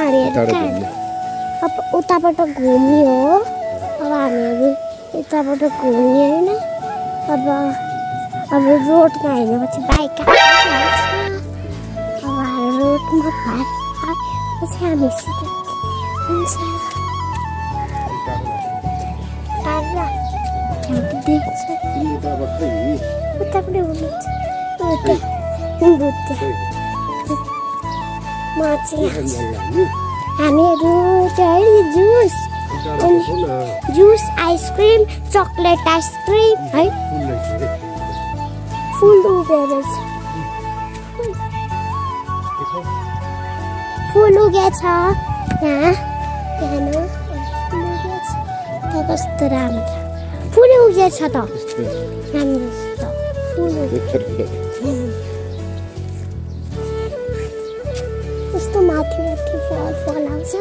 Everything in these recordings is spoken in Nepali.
अब उताबाट घुम्ने हो अब हामीहरू यताबाट घुम्ने होइन अब रोडमा हिँडेपछि बाइक अब रोडमा पछि हामी सिधै हुन्छ देख्छ उतापट्टि हुनुहुन्छ हामीहरू चाहिँ जुस आइसक्रिम चकलेट आइसक्रिम है फुल उगेर फुल उगेछ यहाँ कस्तो राम्रो फुल उगेछ त कस्तो माथि फल आउँछ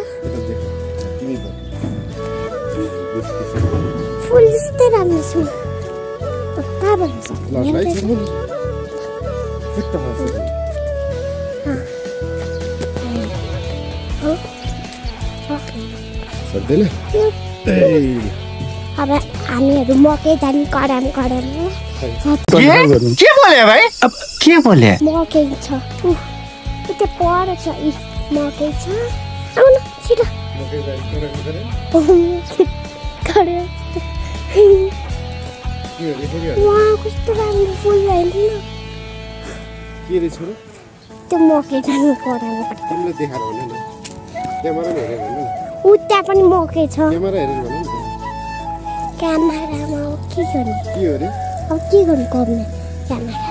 फुल जस्तै राम्रो छ अब हामीहरू मकै जाने कराम के बोले भाइ अब के बोले मकै छ त्यो पर छ मकै छ आउन छिटो वाह कस्तो राम्रो फुल भइदिन के रे छोरो त्यो मकै जाने कराम तिमीले देखाएर भने न क्यामेरामा हेरेर भने उ त्यहाँ पनि मकै छ क्यामेरा हेरेर भने नि क्यामेरामा के गर्ने के हो रे अब के गर्नु पर्ने क्यामेरा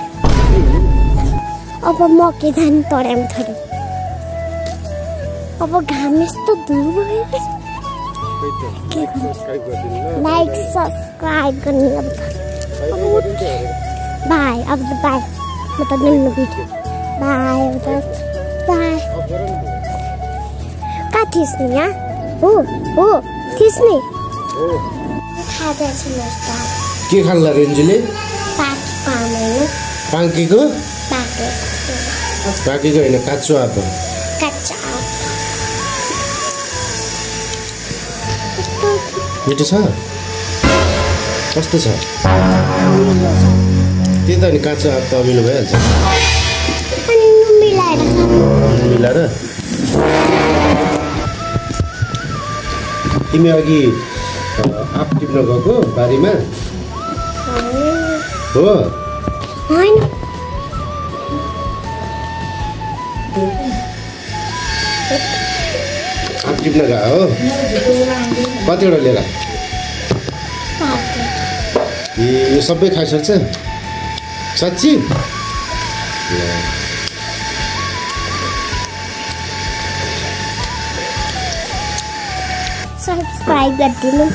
अब मकै जाने तराम थोरै अब घाम यस्तो धुलो भइरहेछ लाइक सब्सक्राइब गर्ने अब बाई अब बाई म त नन्नु भिडियो बाई अब त बाई कहाँ थिच्ने यहाँ हो थिच्ने के खाल्ला रेन्जुले पाकेको होइन काँचो आँप मिठो छ कस्तो छ त्यही त अनि काँचो आँप त अमिलो भइहाल्छ मिलाएर तिमी अघि आँप टिप्न गएको बारीमा हो आँप टिप्न गयो हो कतिवटा लिएर यो सबै खाइसक्छ साँच्ची सब्सक्राइब गरिदिनु